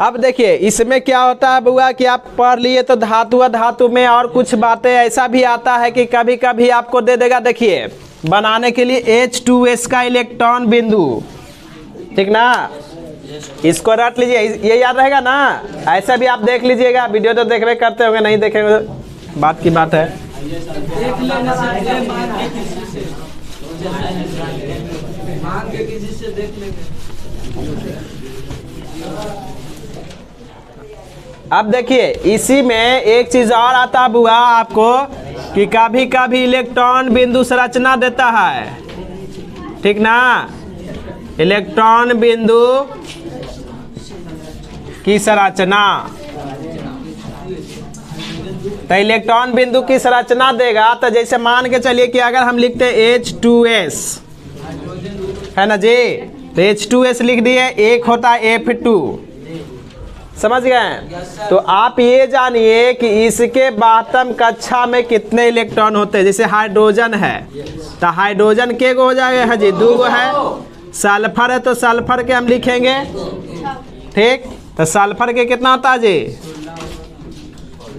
अब देखिए इसमें क्या होता है बुआ कि आप पढ़ लिए तो धातु में और कुछ बातें ऐसा भी आता है कि कभी कभी आपको दे देगा। देखिए बनाने के लिए H2S का इलेक्ट्रॉन बिंदु, ठीक ना, इसको रट लीजिए, ये याद रहेगा ना। ऐसा भी आप देख लीजिएगा, वीडियो तो देखबे करते होंगे, नहीं देखेंगे तो बात की बात है। अब देखिए इसी में एक चीज और आता बुआ आपको कि कभी कभी इलेक्ट्रॉन बिंदु संरचना देता है, ठीक ना। इलेक्ट्रॉन बिंदु की संरचना, तो इलेक्ट्रॉन बिंदु की संरचना देगा। तो जैसे मान के चलिए कि अगर हम लिखते H2S है ना जी, तो H2S लिख दिए, एक होता है F2, समझ गए। तो आप ये जानिए कि इसके बातम कक्षा में कितने इलेक्ट्रॉन होते हैं। जैसे हाइड्रोजन है तो हाइड्रोजन के गो हो जाएगा है जी, 2 गो है। सल्फर है तो सल्फर के हम लिखेंगे, ठीक। तो सल्फर के कितना होता है जी,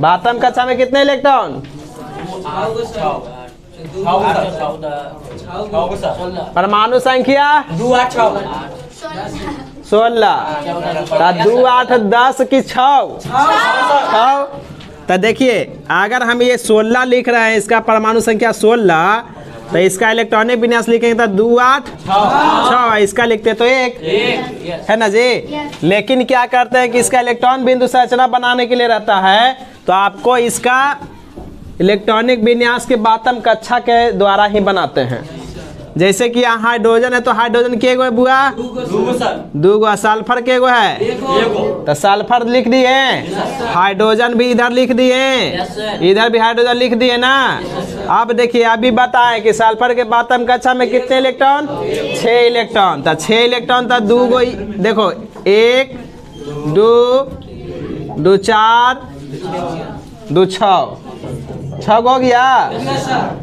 बातम कक्षा में कितने इलेक्ट्रॉन, परमाणु संख्या 16, 2 8 10 की 6। तो देखिए अगर हम ये 16 लिख रहे हैं, इसका परमाणु संख्या 16, तो इसका इलेक्ट्रॉनिक विन्यास लिखेंगे तो 2 8 6, इसका लिखते तो 1 है ना जी। लेकिन क्या करते हैं कि इसका इलेक्ट्रॉन बिंदु संरचना बनाने के लिए रहता है, तो आपको इसका इलेक्ट्रॉनिक विन्यास के बातम कक्षा के द्वारा ही बनाते हैं। जैसे कि यहाँ हाइड्रोजन है तो हाइड्रोजन के गो है बुआ, 2 गो। सल्फर के गो है, तो सल्फर लिख दिए, हाइड्रोजन भी इधर लिख दिए, इधर भी हाइड्रोजन लिख दिए ना। अब देखिए अभी बताएं कि सल्फर के बातम कक्षा में कितने इलेक्ट्रॉन, 6 इलेक्ट्रॉन। तो 6 इलेक्ट्रॉन तो 2 गो, देखो 1 2 2 4 2 6 हो गया,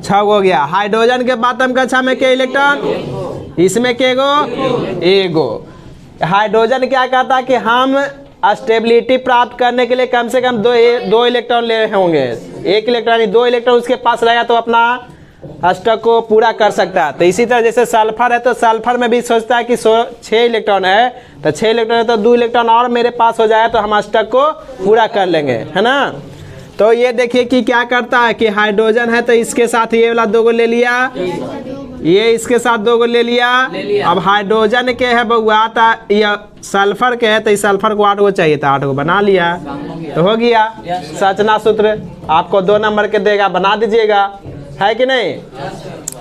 6 हो गया। हाइड्रोजन के बातम कक्षा में के इलेक्ट्रॉन, इसमें के गो, 1 गो। हाइड्रोजन क्या कहता है कि हम स्टेबिलिटी प्राप्त करने के लिए कम से कम 2 इलेक्ट्रॉन ले होंगे। 1 इलेक्ट्रॉन 2 इलेक्ट्रॉन उसके पास रहेगा तो अपना अष्टक को पूरा कर सकता है। तो इसी तरह जैसे सल्फर है तो सल्फर में भी सोचता है कि 6 इलेक्ट्रॉन है, तो 6 इलेक्ट्रॉन है तो 2 इलेक्ट्रॉन और मेरे पास हो जाए तो हम अष्टक को पूरा कर लेंगे, है ना। तो ये देखिए कि क्या करता है कि हाइड्रोजन है तो इसके साथ ये वाला 2 गो ले लिया, ये इसके साथ 2 गो ले लिया। अब हाइड्रोजन के है बउआ, तो ये सल्फर के है तो इस सल्फर को 8 गो चाहिए था, 8 गो बना लिया, तो हो गया। संरचना सूत्र आपको 2 नंबर के देगा, बना दीजिएगा, है कि नहीं।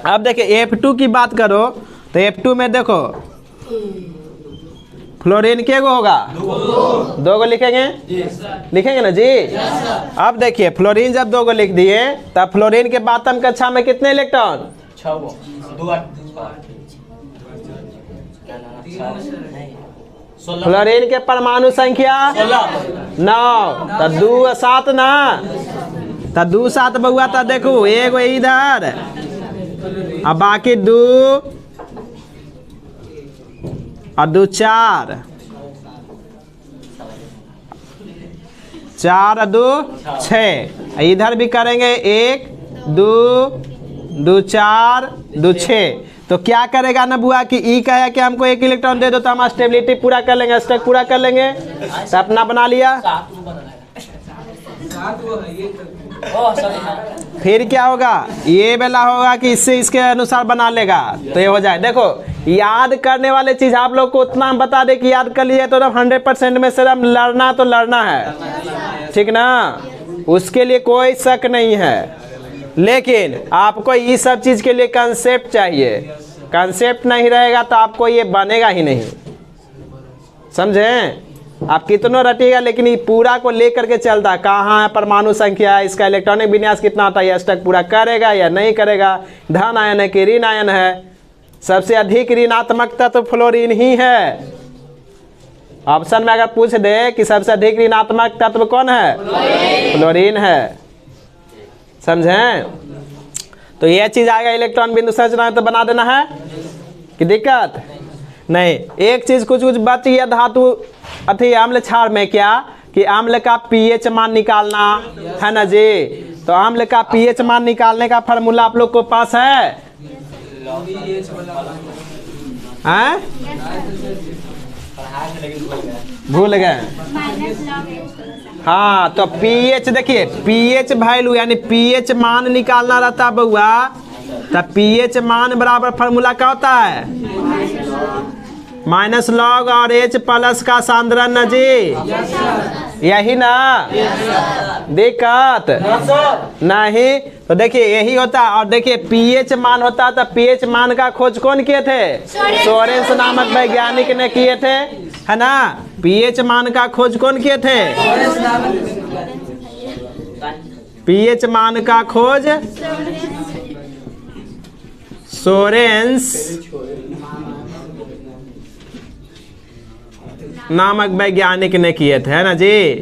अब देखिए F2 की बात करो तो F2 में देखो फ्लोरीन के गो होगा, 2 गो लिखेंगे, लिखेंगे ना जी। अब देखिए फ्लोरीन जब 2 गो लिख दिए तब फ्लोरीन के बातम कक्षा में कितने इलेक्ट्रॉन, 6 गो, 2 8 फ्लोरीन के परमाणु संख्या 9, तो 2 7 ना, तो 2 7 बउआ। तो देखो 1 गो इधर, अब बाकी 2 और 2 4, 4 और 2 6। इधर भी करेंगे 1 2 2 4 2 6। तो क्या करेगा ना बुआ कि ई कहे कि हमको 1 इलेक्ट्रॉन दे दो तो हम स्टेबिलिटी पूरा कर लेंगे, अष्टक पूरा कर लेंगे, तो अपना बना लिया। फिर क्या होगा, ये वाला होगा कि इससे इसके अनुसार बना लेगा, तो ये हो जाए। देखो याद करने वाले चीज आप लोग को उतना हम बता दे कि याद कर लीजिए तो 100% में से हम लड़ना तो लड़ना है, ठीक ना, उसके लिए कोई शक नहीं है। लेकिन आपको इस सब चीज के लिए कंसेप्ट चाहिए, कंसेप्ट नहीं रहेगा तो आपको ये बनेगा ही नहीं, समझे। आप कितनों रटिएगा लेकिन ये पूरा को लेकर के चलता है, कहाँ है परमाणु संख्या, इसका इलेक्ट्रॉनिक विन्यास कितना होता है, ये अष्टक पूरा करेगा या नहीं करेगा, धन आयन है कि ऋण आयन है। सबसे अधिक ऋणात्मक तत्व फ्लोरीन ही है। ऑप्शन में अगर पूछ दे कि सबसे अधिक ऋणात्मक तत्व कौन है, फ्लोरीन है, समझें। तो यह चीज आएगा इलेक्ट्रॉन बिंदु संरचना तो बना देना है कि दिक्कत। नहीं, एक चीज कुछ कुछ बच गया धातु अथी अम्ल क्षार में, क्या कि अम्ल का पीएच मान निकालना है ना जी। तो अम्ल का पीएच मान निकालने का फार्मूला आप लोग को पास है? हैं? भूल गए? हाँ, तो पीएच देखिए, पीएच वैल्यू यानी पीएच मान निकालना रहता है बउआ। तो पीएच मान बराबर फार्मूला क्या होता है? माइनस लॉग और एच प्लस का सांद्रण न जी, यही ना दिक्कत नहीं। तो देखिए यही होता है। और देखिए पीएच मान होता था, पीएच मान का खोज कौन किए थे? सोरेंस नामक वैज्ञानिक ने किए थे, है ना। पीएच मान का खोज कौन किए थे? पीएच मान का खोज सोरेंस नामक वैज्ञानिक ने किए थे, है ना जी।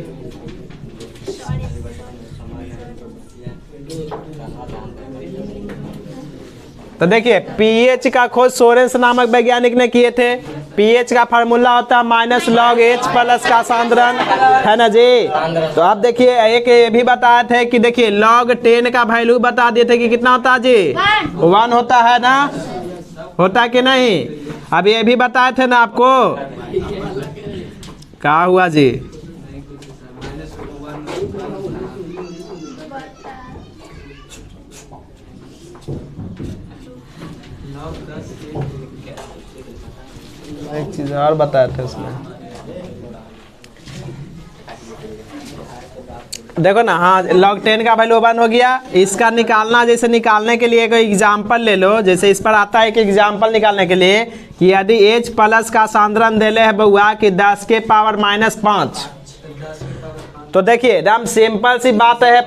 तो देखिए पीएच का खोज सोरेंस नामक वैज्ञानिक ने किए थे। पीएच का फार्मूला होता है माइनस लॉग एच प्लस का सांद्रण, है ना जी। तो आप देखिए एक ये भी बताए थे कि देखिए लॉग 10 का वैल्यू बता दिए थे कि कितना होता है जी? 1 होता है ना, होता कि नहीं? अब ये भी बताए थे ना आपको, क्या हुआ जी? एक चीज और बताए थे उसमें, देखो ना। हाँ, log 10 का वैल्यू 1 हो गया। इसका निकालना, जैसे निकालने के लिए कोई एग्जाम्पल ले लो। जैसे इस पर आता है कि एग्जाम्पल निकालने के लिए कि यदि H प्लस का सांद्रण देले है बउआ कि 10 के पावर -5। तो देखिए एकदम सिंपल सी बात है।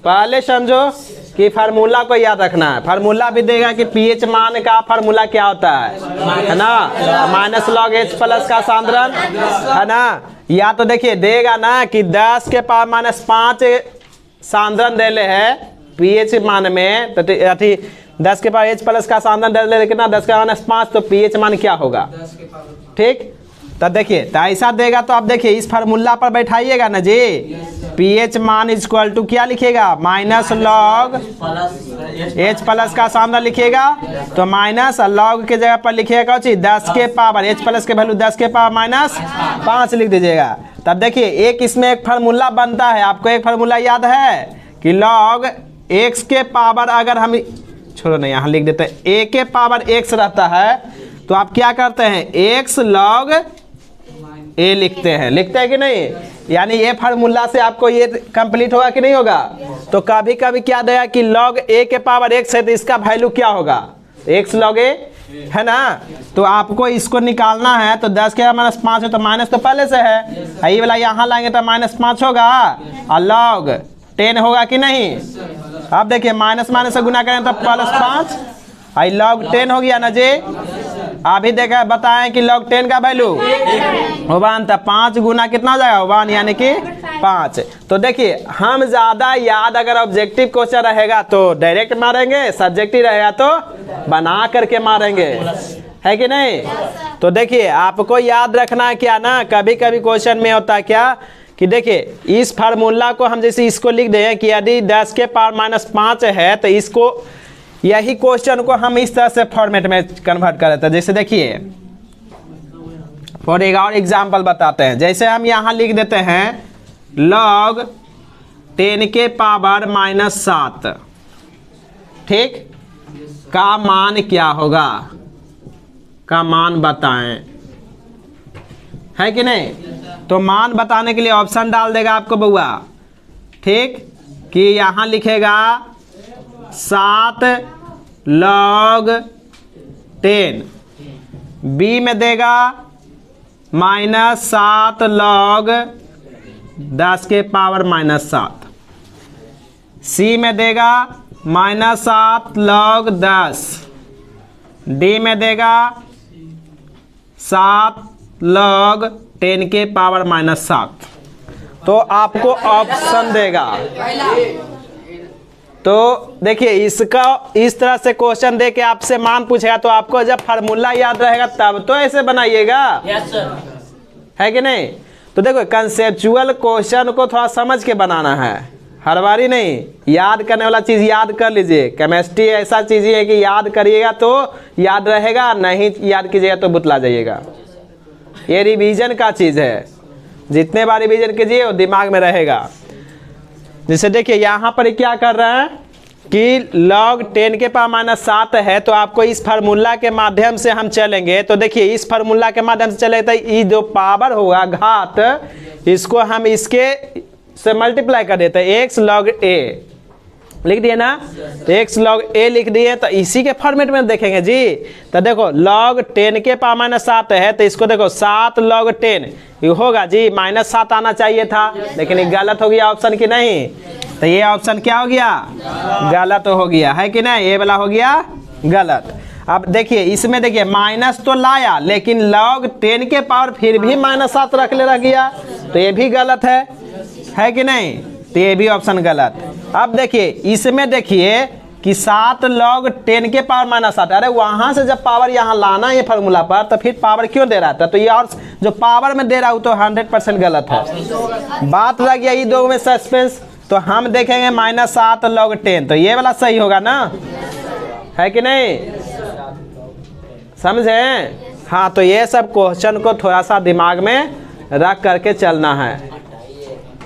पहले समझो कि फार्मूला को याद रखना है। फार्मूला भी देगा कि पीएच मान का फार्मूला क्या होता है ना, माइनस लॉग एच प्लस का सांद्रण, है ना। या तो देखिए देगा ना कि 10 के पावर -5 सांद्रण देले है पीएच मान में। तो अथी 10 के पावर एच प्लस का सांद्रण देले कितना? 10 के पावर -5। तो पीएच मान क्या होगा? ठीक, तो देखिए तो ऐसा देगा। तो आप देखिए इस फार्मूला पर बैठाइएगा ना जी। पीएच मान इक्वल टू क्या लिखेगा? माइनस लॉग एच प्लस का सांद्रण लिखिएगा। तो माइनस लॉग के जगह पर लिखिएगा 10 के पावर एच प्लस के वैल्यू 10 के पावर -5 लिख दीजिएगा। तब देखिए एक इसमें एक फार्मूला बनता है। आपको एक फार्मूला याद है कि लॉग एक्स के पावर, अगर हम छोड़ो नहीं यहाँ लिख देते हैं, ए के पावर x रहता है तो आप क्या करते हैं? x लॉग ए लिखते हैं कि नहीं? यानी ये फार्मूला से आपको ये कंप्लीट होगा कि नहीं होगा? तो कभी कभी क्या देगा कि लॉग ए के पावर x है तो इसका वैल्यू क्या होगा? x लॉग ए, है ना। तो आपको इसको निकालना है। तो 10 के -5 है तो माइनस तो पहले से है, ये वाला यहाँ लाएंगे तो -5 होगा और लॉग 10 होगा कि नहीं? अब देखिए माइनस माइनस से गुना करें तो +5, आई लॉग 10 हो गया ना जी। अभी देखा बताएं कि log 10 का वैल्यू 1, तो 5 गुना कितना हो जाएगा? 1 यानी कि 5। तो देखिए हम ज़्यादा याद, अगर ऑब्जेक्टिव क्वेश्चन रहेगा तो डायरेक्ट मारेंगे, सब्जेक्टिव रहेगा तो बना करके मारेंगे, है कि नहीं? तो देखिए आपको याद रखना है क्या ना, कभी कभी क्वेश्चन में होता है क्या कि देखिए इस फार्मूला को हम जैसे इसको लिख दें कि यदि 10 के पावर -5 है तो इसको, यही क्वेश्चन को हम इस तरह से फॉर्मेट में कन्वर्ट कर देते हैं। जैसे देखिए फॉर एक और एग्जाम्पल बताते हैं। जैसे हम यहाँ लिख देते हैं log 10 के पावर -7, ठीक, का मान क्या होगा? का मान बताएं, है कि नहीं? तो मान बताने के लिए ऑप्शन डाल देगा आपको बउआ, ठीक, कि यहाँ लिखेगा 7 log 10, बी में देगा -7 log 10 के पावर -7, सी में देगा -7 log 10, डी में देगा 7 log 10 के पावर -7। तो आपको ऑप्शन देगा, तो देखिए इसका इस तरह से क्वेश्चन दे के आपसे मान पूछेगा तो आपको जब फार्मूला याद रहेगा तब तो ऐसे बनाइएगा, यस सर। है कि नहीं। तो देखो कंसेप्चुअल क्वेश्चन को थोड़ा समझ के बनाना है, हर बारी नहीं। याद करने वाला चीज़ याद कर लीजिए। केमिस्ट्री ऐसा चीज़ है कि याद करिएगा तो याद रहेगा, नहीं याद कीजिएगा तो बुतला जाइएगा। ये रिवीजन का चीज़ है, जितने बार रिवीजन कीजिए वो दिमाग में रहेगा। जैसे देखिए यहाँ पर क्या कर रहे हैं कि log 10 के पावर -7 है, तो आपको इस फार्मूला के माध्यम से हम चलेंगे। तो देखिए इस फार्मूला के माध्यम से चले तो ये जो पावर होगा घात, इसको हम इसके से मल्टीप्लाई कर देते हैं, x log a लिख दिए ना। तो x log a लिख दिए, तो इसी के फॉर्मेट में देखेंगे जी। तो देखो log 10 के पावर -7 है, तो इसको देखो 7 log 10 ये होगा जी, -7 आना चाहिए था, लेकिन ये गलत हो गया ऑप्शन की नहीं। तो ये ऑप्शन क्या हो गया, गलत हो गया, है कि नहीं, ये वाला हो गया गलत। अब देखिए इसमें देखिए माइनस तो लाया, लेकिन log 10 के पावर फिर भी -7 रख गया, तो ये भी गलत है कि नहीं। तो ये भी ऑप्शन गलत। अब देखिए इसमें देखिए कि 7 log 10 के पावर -7, अरे वहाँ से जब पावर यहाँ लाना है फार्मूला पर, तो फिर पावर क्यों दे रहा था। तो ये और जो पावर में दे रहा हूँ तो 100% गलत है। बात रह गया ये दो में सस्पेंस। तो हम देखेंगे -7 log 10, तो ये वाला सही होगा ना, है कि नहीं, समझे। हाँ, तो ये सब क्वेश्चन को थोड़ा सा दिमाग में रख करके चलना है,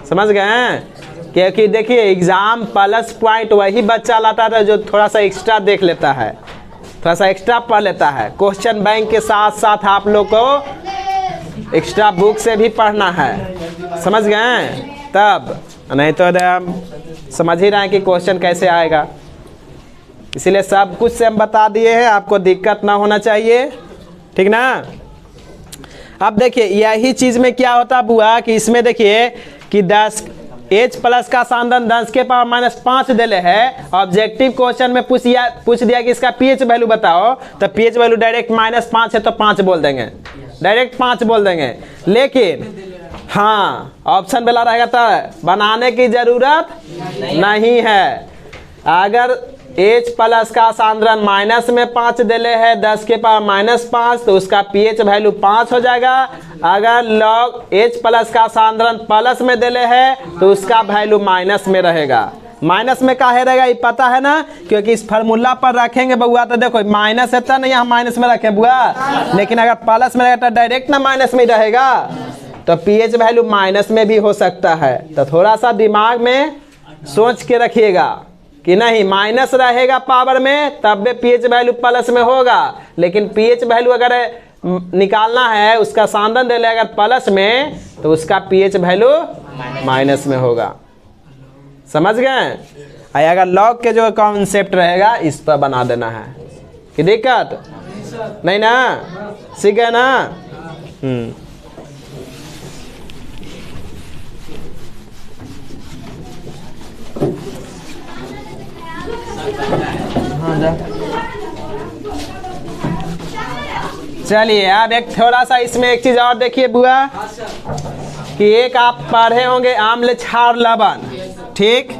समझ गए हैं। क्योंकि देखिए एग्जाम प्लस पॉइंट वही बच्चा लाता था जो थोड़ा सा एक्स्ट्रा देख लेता है, थोड़ा सा एक्स्ट्रा पढ़ लेता है। क्वेश्चन बैंक के साथ साथ आप लोग को एक्स्ट्रा बुक से भी पढ़ना है, समझ गए। तब नहीं तो हम समझ ही रहे हैं कि क्वेश्चन कैसे आएगा, इसीलिए सब कुछ से हम बता दिए हैं, आपको दिक्कत ना होना चाहिए, ठीक ना। अब देखिए यही चीज़ में क्या होता बुआ कि इसमें देखिए कि 10 H प्लस का सांदन 10 के पावर -5 दिले है। ऑब्जेक्टिव क्वेश्चन में पूछ दिया कि इसका pH वैल्यू बताओ, तो pH वैल्यू डायरेक्ट -5 है तो 5 बोल देंगे, डायरेक्ट 5 बोल देंगे। लेकिन हाँ ऑप्शन वाला रहेगा तो बनाने की ज़रूरत नहीं है। अगर H प्लस का सांद्रण माइनस में 5 दिले है 10 के पावर -5, तो उसका pH वैल्यू 5 हो जाएगा। अगर log H प्लस का सांद्रण प्लस में दिले है तो उसका वैल्यू माइनस में रहेगा। माइनस में काहे रहेगा ये पता है ना, क्योंकि इस फार्मूला पर रखेंगे बुआ तो देखो माइनस है तो नहीं, यहाँ माइनस में रखें बुआ, लेकिन अगर प्लस में रहेगा तो डायरेक्ट ना माइनस में रहेगा, तो pH वैल्यू माइनस में भी हो सकता है। तो थोड़ा सा दिमाग में सोच के रखिएगा कि नहीं माइनस रहेगा पावर में तब भी pH वैल्यू प्लस में होगा, लेकिन pH वैल्यू अगर निकालना है उसका सांदन दे ले अगर प्लस में, तो उसका pH वैल्यू माइनस में होगा, समझ गए। अगर लॉग के जो कॉन्सेप्ट रहेगा इस पर बना देना है, कि दिक्कत नहीं ना, सीख गए ना। चलिए अब एक थोड़ा सा इसमें एक चीज और देखिए बुआ कि एक आप पढ़े होंगे आम्ल क्षार लवण, ठीक।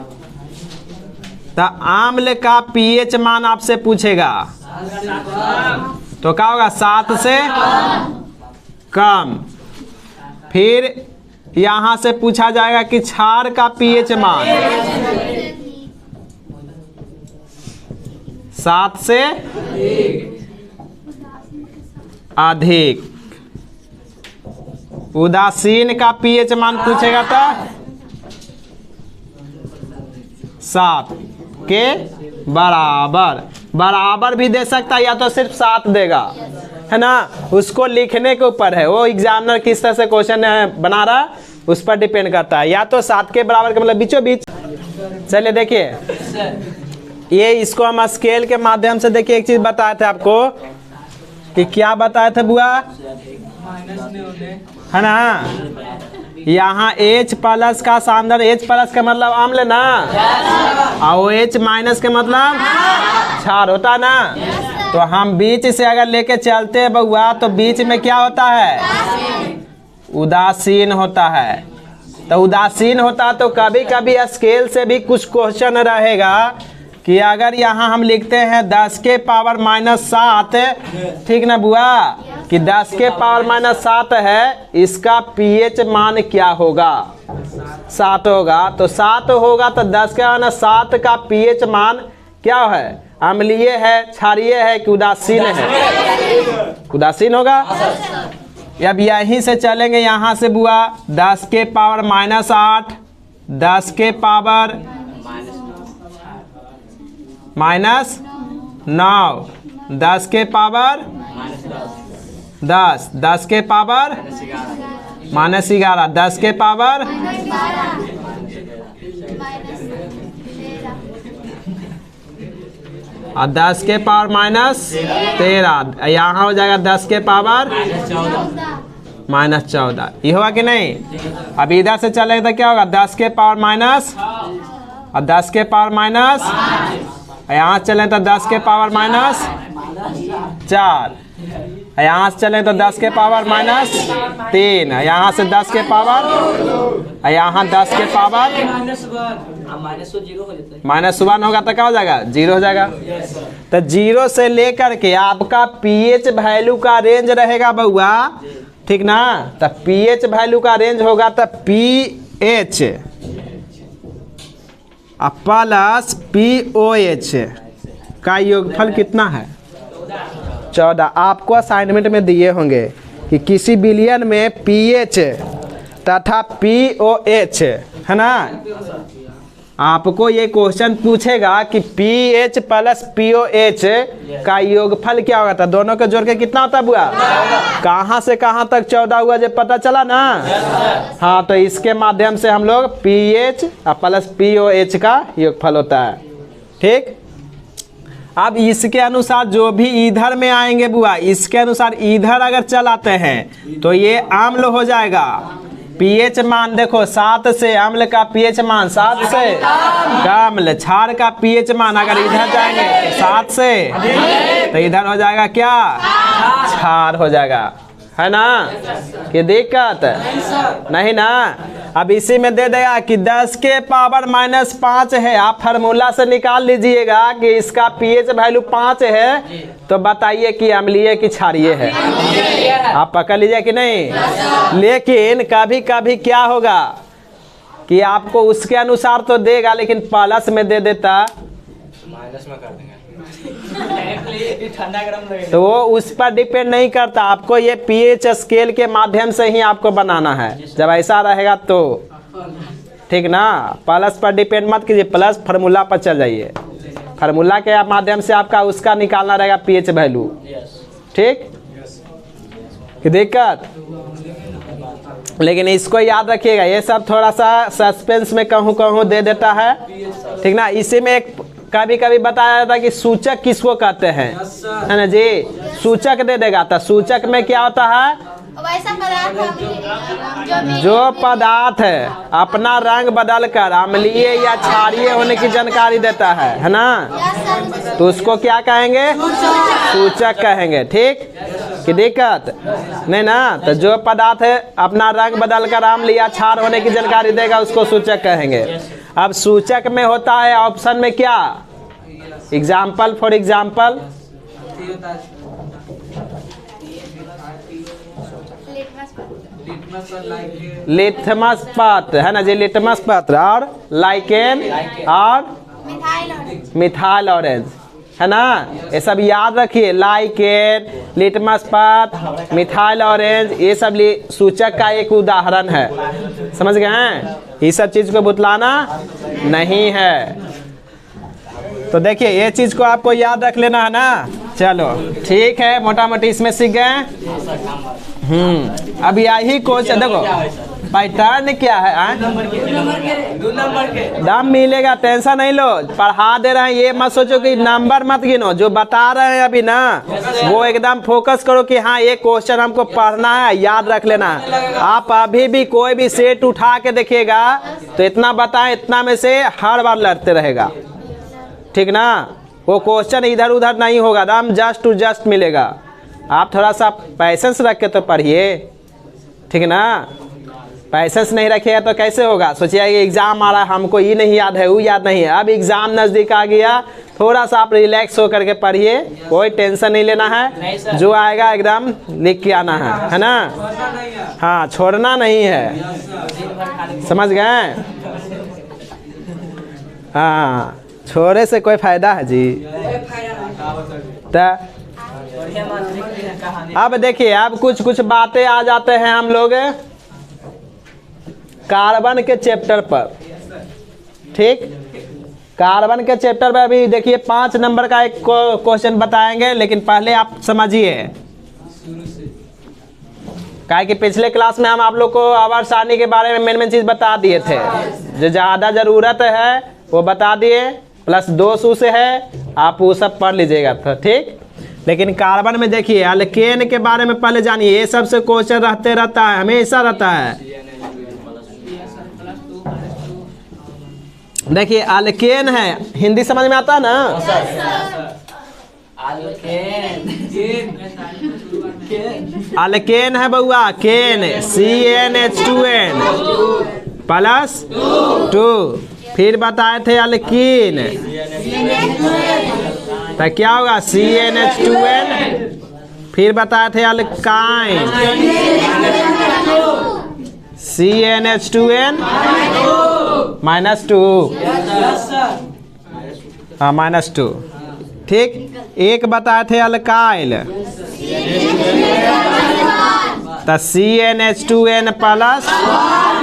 तो आम्ल का pH मान आपसे पूछेगा तो क्या होगा 7 से कम। फिर यहां से पूछा जाएगा कि क्षार का pH मान 7 से अधिक। उदासीन का pH मान पूछेगा तो 7 के बराबर, बराबर भी दे सकता है या तो सिर्फ 7 देगा, है ना। उसको लिखने के ऊपर है, वो एग्जामिनर किस तरह से क्वेश्चन बना रहा उस पर डिपेंड करता है। या तो 7 के बराबर का मतलब बीचों बीच। चलिए देखिए ये इसको हम स्केल के माध्यम से देखिए एक चीज बताए थे आपको कि क्या बताए थे बुआ, है ना। यहाँ H प्लस का सांद्रण, H प्लस का मतलब अम्ल ना, और H माइनस का मतलब क्षार होता ना। तो हम बीच से अगर लेके चलते हैं बउआ तो बीच में क्या होता है, उदासीन होता है, तो उदासीन होता तो कभी कभी स्केल से भी कुछ क्वेश्चन रहेगा कि अगर यहाँ हम लिखते हैं 10 के पावर -7, ठीक ना बुआ, कि 10 के पावर -7 है, इसका पीएच मान क्या होगा? 7 होगा। तो 7 होगा तो 10 के 7 का पीएच मान क्या है? अम्लीय है, क्षारीय है कि उदासीन है? उदासीन होगा। अब यहीं से चलेंगे, यहाँ से बुआ 10 के पावर -8, 10 के पावर -9, 10 के पावर 10, 10 के पावर -11, 10 के पावर और 10 के पावर -13, यहाँ हो जाएगा 10 के पावर -14। ये होगा कि नहीं? अब इधर से चलेगा तो क्या होगा? 10 के पावर माइनस और 10 के पावर माइनस, यहाँ चलें तो 10 के पावर -4, यहाँ से चलें तो 10 के पावर -3, यहाँ से 10 के पावर, यहाँ 10 के पावर -1 होगा तो क्या हो जाएगा? 0 हो जाएगा। तो 0 से लेकर के आपका पीएच वैल्यू का रेंज रहेगा बउआ, ठीक ना? तो पीएच वैल्यू का रेंज होगा तो पीएच प्लस पीओएच का योगफल कितना है? 14। आपको असाइनमेंट में दिए होंगे कि किसी विलयन में पीएच तथा पीओएच, है ना? आपको ये क्वेश्चन पूछेगा कि पीएच प्लस पीओएच का योगफल क्या होगा? तो दोनों के जोड़ के कितना होता है बुआ? कहाँ से कहाँ तक 14 हुआ, जब पता चला ना? हाँ, तो इसके माध्यम से हम लोग पीएच प्लस पीओएच का योगफल होता है, ठीक। अब इसके अनुसार जो भी इधर में आएंगे बुआ, इसके अनुसार इधर अगर चलाते हैं तो ये अम्ल हो जाएगा। पीएच मान देखो 7 से अम्ल का पीएच मान 7 से अम्ल, क्षार का पीएच मान अगर इधर जाएंगे 7 से तो इधर हो जाएगा क्या? क्षार हो जाएगा, है ना? ये दिक्कत नहीं ना? अब इसी में दे देगा कि 10 के पावर -5 है, आप फार्मूला से निकाल लीजिएगा कि इसका पीएच वैल्यू 5 है, तो बताइए कि अम्लीय की क्षारीय है? आप पकड़ लीजिए कि नहीं। लेकिन कभी कभी क्या होगा कि आपको उसके अनुसार तो देगा, लेकिन प्लस में दे देता, माइनस में कर देंगे तो वो उस पर डिपेंड नहीं करता। आपको ये पीएच स्केल के माध्यम से ही आपको बनाना है। जब ऐसा रहेगा तो ठीक ना, प्लस पर डिपेंड मत कीजिए, प्लस फार्मूला पर चल जाइए। फार्मूला के माध्यम से आपका उसका निकालना रहेगा पीएच वैल्यू, ठीक। कि दिक्कत, लेकिन इसको याद रखिएगा, ये सब थोड़ा सा सस्पेंस में कहूँ कहूँ दे देता है, ठीक ना। इसी में एक कभी कभी बताया जाता है कि सूचक किसको कहते हैं, है ना जी। सूचक दे देगा, तो सूचक में क्या होता है? वैसा पदार्थ जो पदार्थ है अपना रंग बदल कर अम्लीय या क्षारीय होने की जानकारी देता है ना, तो उसको क्या कहेंगे? सूचक कहेंगे, ठीक। कि दिक्कत नहीं ना। तो जो पदार्थ है अपना रंग बदल कर अम्ल या क्षार होने की जानकारी देगा उसको सूचक कहेंगे। अब सूचक में होता है ऑप्शन में क्या? एग्जाम्पल, फॉर एग्जाम्पल लिटमस पत्र, है ना जी, लिटमस पत्र, और लाइकेन और मिथाइल ऑरेंज, है ना। ये सब याद रखिए, लाइकेन, लिटमस पत्र, मिथाइल ऑरेंज, ये सब सूचक का एक उदाहरण है। समझ गए हैं? ये सब चीज को बुतलाना नहीं है। तो देखिए ये चीज को आपको याद रख लेना है ना। चलो ठीक है, मोटा मोटी इसमें सीख गए। अब यही क्वेश्चन देखो, पैटर्न क्या है? 2 नंबर के दाम मिलेगा, टेंशन नहीं लो, पढ़ा दे रहे हैं, ये मत सोचो कि नंबर मत गिनो, जो बता रहे हैं अभी ना वो एकदम फोकस करो कि हाँ ये क्वेश्चन हमको पढ़ना है, याद रख लेना है। आप अभी भी कोई भी सेट उठा के देखिएगा तो इतना बताएं, इतना में से हर बार लड़ते रहेगा, ठीक ना। वो क्वेश्चन इधर उधर नहीं होगा, दाम जस्ट टू जस्ट मिलेगा। आप थोड़ा सा पैसेंस रख के तो पढ़िए, ठीक ना। पैसेंस नहीं रखिएगा तो कैसे होगा। सोचिए कि एग्जाम आ रहा है, हमको ये नहीं याद है, वो याद नहीं है। अब एग्जाम नज़दीक आ गया, थोड़ा सा आप रिलैक्स हो करके पढ़िए, कोई टेंशन नहीं लेना है, जो आएगा एकदम लिख के आना है ना। हाँ, छोड़ना नहीं है, समझ गए। हाँ, छोड़े से कोई फायदा है जी। तो अब देखिए, अब कुछ बातें आ जाते हैं हम लोग कार्बन के चैप्टर पर। ठीक, कार्बन के चैप्टर पर अभी देखिए 5 नंबर का एक क्वेश्चन बताएंगे, लेकिन पहले आप समझिए काहे कि पिछले क्लास में हम आप लोग को आवर्त सारणी के बारे में मेन चीज़ बता दिए थे। जो ज़्यादा ज़रूरत है वो बता दिए, प्लस 2 सू से है, आप वो सब पढ़ लीजिएगा तो ठीक। लेकिन कार्बन में देखिए अल्केन के बारे में पहले जानिए, ये सबसे क्वेश्चन रहता है, हमेशा रहता है। देखिए अल्केन है, हिंदी समझ में आता है ना। अल्केन है बउआ, केन, CnH2n प्लस 2। फिर बताए थे अल्कीन, तो क्या होगा CnH2n। फिर बताए थे अल्काइन, CnH2n -2, हाँ -2। ठीक, एक बताए थे अल्काइल, तो CnH2n +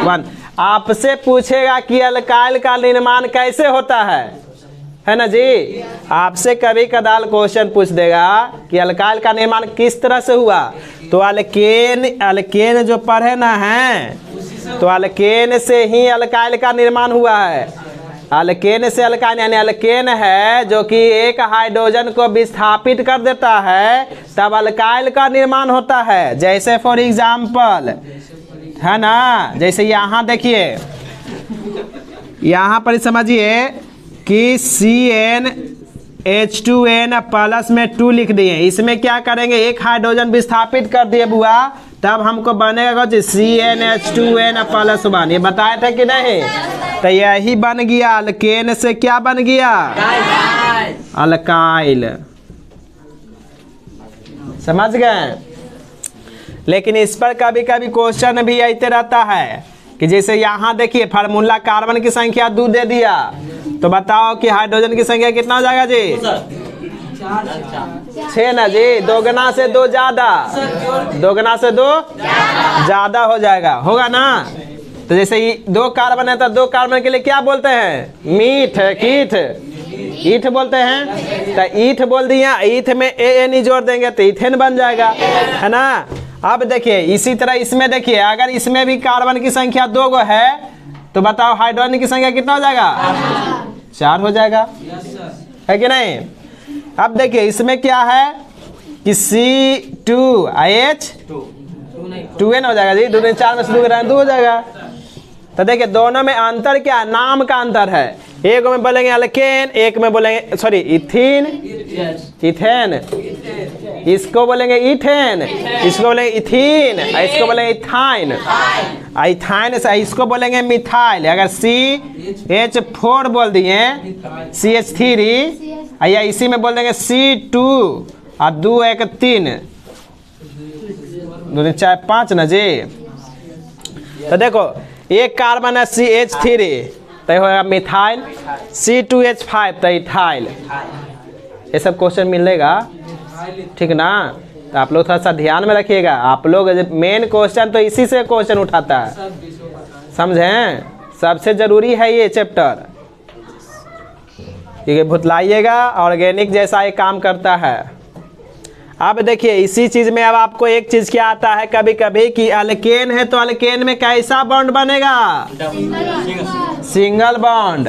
1। आपसे पूछेगा कि अल्काइल का निर्माण कैसे होता है ना जी। आपसे कभी कदाल क्वेश्चन पूछ देगा कि अल्काइल का निर्माण किस तरह से हुआ, तो अल्केन जो पढ़े ना है, तो अल्केन से ही अल्काइल का निर्माण हुआ है। अल्केन से अल्काइन, यानी अल्केन है जो कि एक हाइड्रोजन को विस्थापित कर देता है, तब अल्काइल का निर्माण होता है। जैसे फॉर एग्जाम्पल है ना, जैसे यहाँ देखिए, यहाँ पर समझिए कि CnH2n प्लस में 2 लिख दिए। इसमें क्या करेंगे, एक हाइड्रोजन विस्थापित कर दिए बुआ, तब हमको बनेगा कुछ CnH2n + 1। ये बताए थे कि नहीं। तो यही बन गया, अल्केन से क्या बन गया, अल्काइल। समझ गए। लेकिन इस पर कभी कभी क्वेश्चन भी आते रहता है कि जैसे यहाँ देखिए फार्मूला, कार्बन की संख्या 2 दे दिया, तो बताओ कि हाइड्रोजन की संख्या कितना हो जाएगा जी, 6 ना जी। 2 गुना से 2 ज़्यादा, 2 गुना से 2 ज़्यादा हो जाएगा, होगा ना। तो जैसे 2 कार्बन है तो 2 कार्बन के लिए क्या बोलते हैं, मीठ, कीट, ईथ बोलते हैं। तो ईथ बोल दिया, ईथ में AN जोड़ देंगे तो इथेन बन जाएगा, है ना। अब देखिए इसी तरह इसमें देखिए, अगर इसमें भी कार्बन की संख्या 2 गो है, तो बताओ हाइड्रोजन की संख्या कितना हो जाएगा, 4 हो जाएगा, है कि नहीं। अब देखिए इसमें क्या है कि C2H2n हो जाएगा जी, 2 में 4 में से 2 2 हो जाएगा। तो देखिए दोनों में अंतर क्या है, नाम का अंतर है। एक में बोलेंगे अल्केन, एक में बोलेंगे सॉरी इथीन, इथेन, इसको बोलेंगे इथेन, इसको बोलेंगे इथीन, इसको बोलेंगे इथाइन, इथाइन से इसको बोलेंगे मिथाइल। अगर CH4 बोल दिए, CH3, या इसी में बोल देंगे C2 और 2 1 3, 2 4 5 ना जी। तो देखो एक कार्बन है CH3, तो होगा मिथाइल, C2H5 तो इथाइल। ये सब क्वेश्चन मिलेगा, ठीक ना। तो आप लोग थोड़ा सा ध्यान में रखिएगा। आप लोग मेन क्वेश्चन तो इसी से क्वेश्चन उठाता है, समझें। सबसे ज़रूरी है ये चैप्टर, क्योंकि भुतलाइएगा ऑर्गेनिक जैसा ये काम करता है। अब देखिए इसी चीज़ में अब आपको एक चीज़ क्या आता है कभी कभी कि अल्केन है, तो अल्केन में कैसा बॉन्ड बनेगा, सिंगल बॉन्ड।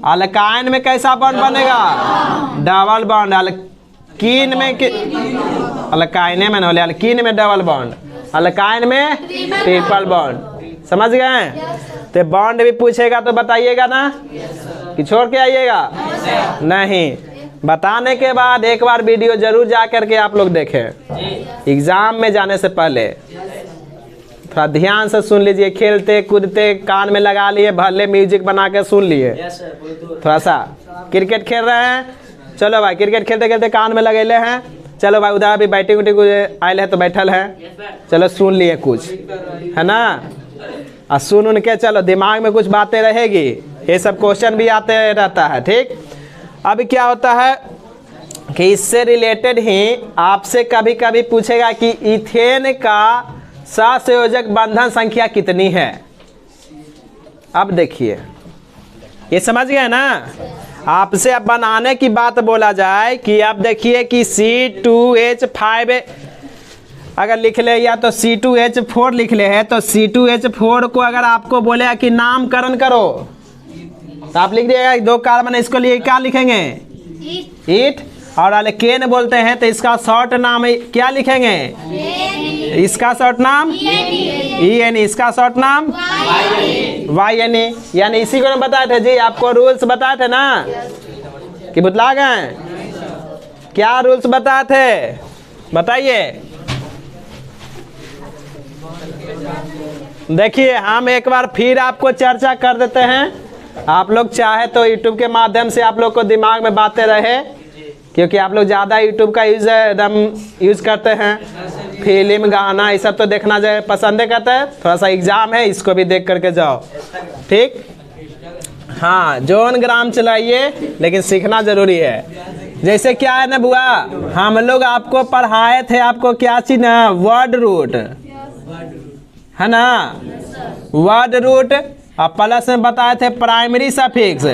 अल्काइन में कैसा बॉन्ड बनेगा, डबल बॉन्ड। अल्कीन में अल्काइन में ना, अल्कीन में डबल बॉन्ड, अल्काइन में ट्रिपल बॉन्ड। समझ गए। तो बॉन्ड भी पूछेगा तो बताइएगा ना, कि छोड़ के आइएगा नहीं। बताने के बाद एक बार वीडियो जरूर जा करके आप लोग देखें एग्जाम में जाने से पहले, थोड़ा ध्यान से सुन लीजिए, खेलते कूदते कान में लगा लिए, भले म्यूजिक बना के सुन लिए। थोड़ा सा क्रिकेट खेल रहे हैं, चलो भाई क्रिकेट खेलते खेलते कान में लगेले हैं, चलो भाई उधर अभी बैटिंग उटिंग आयल है तो बैठल है, चलो सुन लिए कुछ, है ना। और सुन उनके चलो दिमाग में कुछ बातें रहेगी, ये सब क्वेश्चन भी आते रहता है, ठीक। अभी क्या होता है कि इससे रिलेटेड ही आपसे कभी कभी पूछेगा कि इथेन का सहसंयोजक बंधन संख्या कितनी है। अब देखिए, ये समझ गए ना। आपसे अब बनाने की बात बोला जाए कि आप देखिए कि C2H5 अगर लिख ले, या तो C2H4 लिख ले है, तो C2H4 को अगर आपको बोले कि नामकरण करो तो आप लिख दिएगा 2 कार्बन, इसको लिए क्या लिखेंगे, ईट। और अल्केन बोलते हैं तो इसका शॉर्ट नाम क्या लिखेंगे, इसका शॉर्ट नाम EN, इसका शॉर्ट नाम YNE। यानी इसी को बताए थे जी, आपको रूल्स बताए थे ना कि बतला गए, क्या रूल्स बताए थे बताइए। देखिए हम एक बार फिर आपको चर्चा कर देते हैं, आप लोग चाहे तो यूट्यूब के माध्यम से आप लोग को दिमाग में बातें रहे, क्योंकि आप लोग ज़्यादा यूट्यूब का एकदम यूज़ करते हैं, फिल्म गाना ये सब तो देखना जो पसंद करते हैं। थोड़ा सा एग्ज़ाम है, इसको भी देख करके जाओ, ठीक। हाँ जोन ग्राम चलाइए, लेकिन सीखना ज़रूरी है। जैसे क्या है ना बुआ, हम लोग आपको पढ़ाए थे, आपको क्या चीज़ ना, वर्ड रूट है ना, वर्ड रूट, और प्लस में बताए थे प्राइमरी सफिक्स,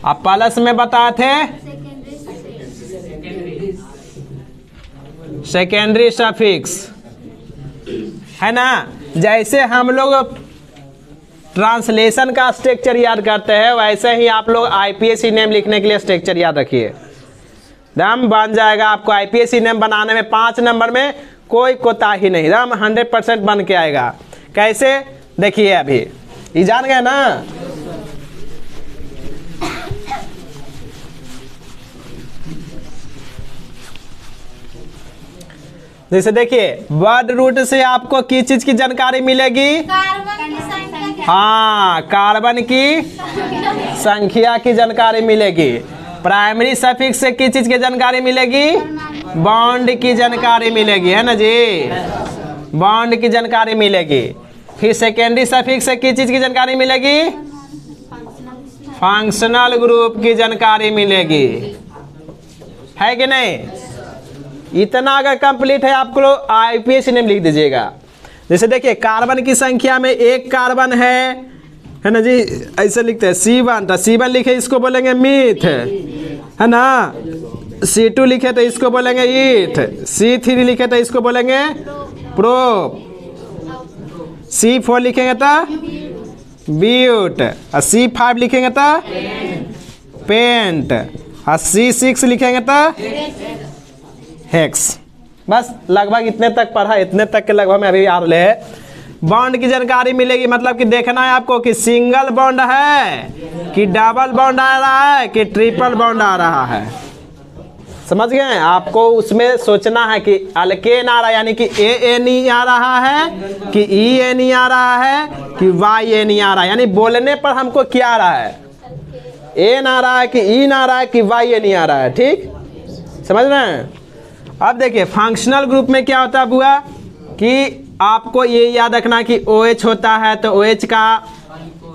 अब प्लस में बताए थे सेकेंडरी सफिक्स, है ना। जैसे हम लोग ट्रांसलेशन का स्ट्रक्चर याद करते हैं, वैसे ही आप लोग IPSC नेम लिखने के लिए स्ट्रक्चर याद रखिए, दम बन जाएगा आपको। IPSC नेम बनाने में 5 नंबर में कोई कोताही नहीं, दम 100% बन के आएगा। कैसे देखिए, अभी ये जान गए ना। जैसे देखिए वर्ड रूट से आपको किस चीज की जानकारी मिलेगी, कार्बन की संख्या क्या? हाँ कार्बन की संख्या की जानकारी मिलेगी। प्राइमरी सफिक्स से किस चीज की जानकारी मिलेगी, बॉन्ड की जानकारी मिलेगी, है ना जी, बॉन्ड की जानकारी मिलेगी। फिर सेकेंडरी सफिक्स से किस चीज की जानकारी मिलेगी, फंक्शनल ग्रुप की जानकारी मिलेगी, है कि नहीं। इतना अगर कंप्लीट है, आपको IPSC नेम लिख दीजिएगा। जैसे देखिए कार्बन की संख्या में 1 कार्बन है ना जी, ऐसे लिखते हैं C1, तो C1 लिखे इसको बोलेंगे मीथ, है ना। C2 लिखे तो इसको बोलेंगे ईथ, C3 लिखे तो इसको बोलेंगे प्रोप, C4 लिखेंगे तो ब्यूट, और C5 लिखेंगे तो पेंट, और C6 लिखेंगे तो हेक्स। बस लगभग इतने तक पढ़ा, इतने तक के लगभग में अभी आ रहे हैं। बॉन्ड की जानकारी मिलेगी, मतलब कि देखना है आपको कि सिंगल बॉन्ड है कि डबल बॉन्ड आ रहा है कि ट्रिपल बॉन्ड आ रहा है, समझ गए। आपको उसमें सोचना है कि अल्केन आ रहा है यानी कि ANE आ रहा है कि ENE आ रहा है कि YNE आ रहा है, यानी बोलने पर हमको क्या आ रहा है, एन आ रहा है कि ईन आ रहा है कि YNE आ रहा है, ठीक समझ रहे हैं। अब देखिए फंक्शनल ग्रुप में क्या होता है बुआ, कि आपको ये याद रखना कि OH होता है तो OH का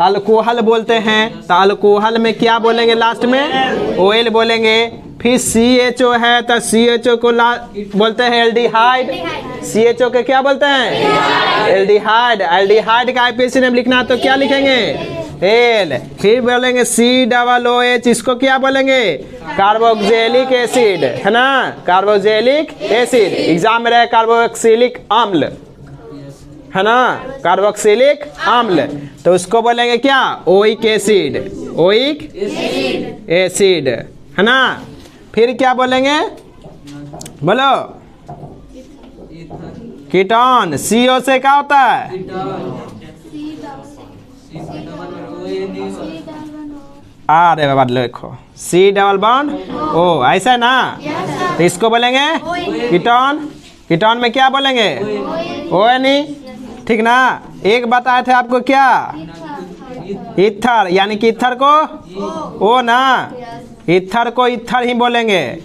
अल्कोहल बोलते हैं, तो अल्कोहल में क्या बोलेंगे लास्ट में, OL बोलेंगे। फिर CHO है तो CHO को बोलते हैं एल्डिहाइड, CHO के क्या बोलते हैं एल्डिहाइड। एल्डिहाइड का IPSC नेम लिखना है तो क्या लिखेंगे एल। फिर बोलेंगे COOH, इसको क्या बोलेंगे कार्बोक्सिलिक एसिड, है ना, कार्बोक्सिलिक एसिड। एग्जाम में रहे कार्बोक्सिलिक अम्ल, है ना, कार्बोक्सिलिक अम्ल, तो उसको बोलेंगे क्या ओइक एसिड, ओइक एसिड, है ना। फिर क्या बोलेंगे बोलो, कीटोन, CO से क्या होता है आर है बाद लिखो, सी डबल बॉन्ड ओ, ऐसा है ना। तो इसको बोलेंगे कीटोन, कीटोन में क्या बोलेंगे ओ है नहीं, ठीक ना। एक बताए थे आपको क्या, ईथर, यानी कि ईथर को ओ ना, ईथर को ईथर ही बोलेंगे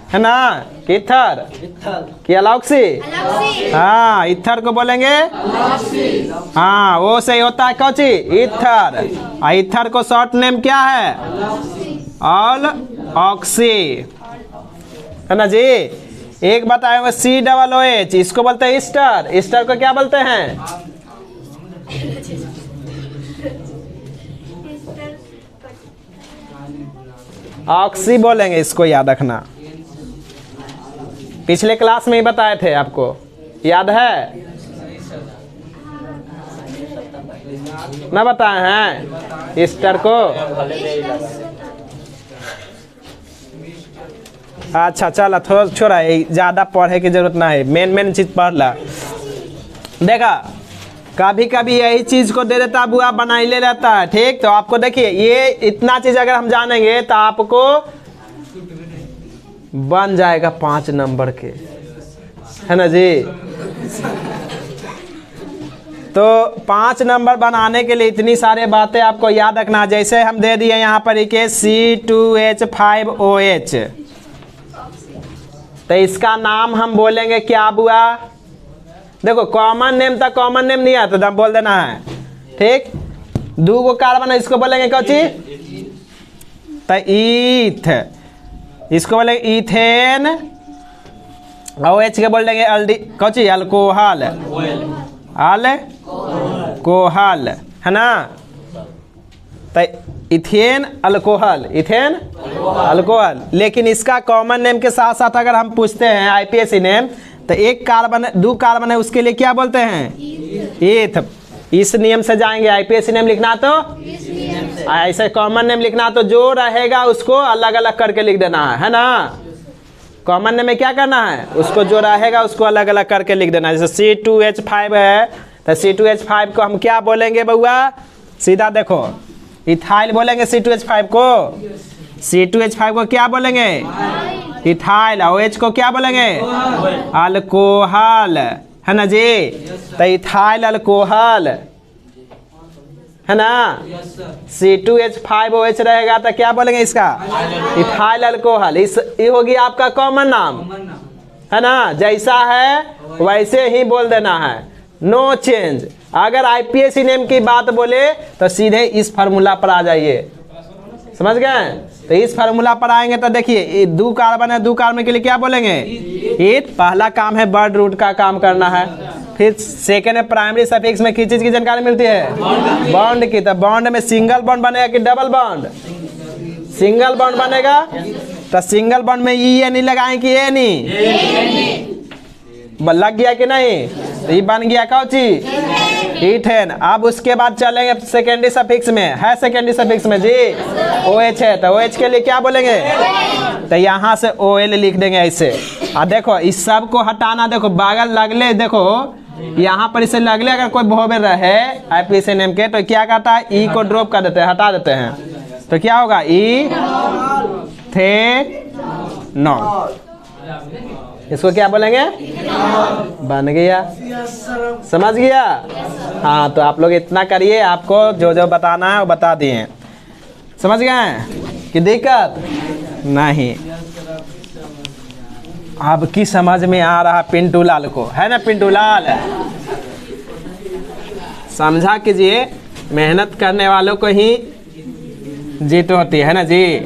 है ना, ईथर कि अलॉक्सी, हाँ ईथर को बोलेंगे, हाँ वो सही होता है कौची ईथर। ईथर को शॉर्ट नेम क्या है ऑल ऑक्सी है ना जी। एक बताएंगे सी डबल ओ एच, इसको बोलते हैं ईस्टर, ईस्टर को क्या बोलते हैं ऑक्सी बोलेंगे, इसको याद रखना। पिछले क्लास में ही बताए थे आपको, याद है ना, बताए हैं ईस्टर को। अच्छा चला थोड़ा छोड़ा, ज़्यादा पढ़े की जरूरत ना है, मेन चीज़ पढ़ ला। देखा कभी कभी यही चीज़ को दे देता बुआ बनाई ले रहता है, ठीक। तो आपको देखिए ये इतना चीज़ अगर हम जानेंगे तो आपको बन जाएगा 5 नंबर के, है ना जी। तो 5 नंबर बनाने के लिए इतनी सारे बातें आपको याद रखना। जैसे हम दे दिए यहाँ पर के C2H5OH, तो इसका नाम हम बोलेंगे क्या बुआ, देखो कॉमन नेम तक कॉमन नेम नहीं आता तो बोल देना है, ठीक। 2 को कार्बन है, इसको बोलेंगे कौची तो ईथ, इसको बोलेंगे इथेन, और एच के बोल देंगे अल्डी कौची अल्कोहल, अल्कोहल है ना। तो इथेन अल्कोहल, इथेन अल्कोहल। लेकिन इसका कॉमन नेम के साथ साथ अगर हम पूछते हैं आईपीएसी नेम, तो 1 कार्बन 2 कार्बन है, उसके लिए क्या बोलते हैं ईथ। इस नियम से जाएंगे, आईपीएसी नेम लिखना तो ऐसे, कॉमन नेम लिखना तो जो रहेगा उसको अलग अलग करके लिख देना है ना। कॉमन नेम में क्या करना है, उसको जो रहेगा उसको अलग अलग करके लिख देना है। जैसे C2H5 है तो C2H5 को हम क्या बोलेंगे बउआ, सीधा देखो इथाइल बोलेंगे C2H5 को, C2H5 को क्या बोलेंगे इथाइल, और OH को क्या बोलेंगे अल्कोहल, है ना जी। तो इथाइल अल्कोहल है ना, C2H5OH रहेगा तो क्या बोलेंगे इसका इथाइल अल्कोहल। ये होगी आपका कॉमन नाम, है ना, जैसा है वैसे ही बोल देना है, नो चेंज। अगर आईपीएसी नेम की बात बोले तो सीधे इस फार्मूला पर आ जाइए, समझ गए। तो इस फार्मूला पर आएंगे तो देखिए 2 कार्बन है, 2 कार्बन के लिए क्या बोलेंगे ईथ। पहला काम है बर्ड रूट का काम करना है। फिर सेकेंड है प्राइमरी सफिक्स में किस चीज की जानकारी मिलती है बॉन्ड की। तो बॉन्ड में सिंगल बॉन्ड बनेगा कि डबल बॉन्ड, सिंगल बॉन्ड बनेगा। तो सिंगल बॉन्ड में ई नहीं लगाए कि ए नहीं, लग गया कि नहीं, तो ये बन गया कौची इथेन। अब उसके बाद चलेंगे सेकेंडरी सफिक्स में, है सेकेंडरी सफिक्स में जी OH है, तो OH के लिए क्या बोलेंगे, तो यहाँ से OL लिख देंगे ऐसे। और देखो इस सब को हटाना, देखो बगल लगले, देखो यहाँ पर इसे लगले अगर कोई भोबे रहे आईपीएसी नेम के तो क्या करता है ई को ड्रॉप कर देते हैं, हटा देते हैं, तो क्या होगा ई थे नॉन, इसको क्या बोलेंगे बन गया, समझ गया। हाँ तो आप लोग इतना करिए, आपको जो जो बताना है वो बता दिए, समझ गए कि दिक्कत नहीं। अब की समझ में आ रहा पिंटू लाल को, है ना पिंटू लाल, समझा कीजिए, मेहनत करने वालों को ही जीत होती है ना जी।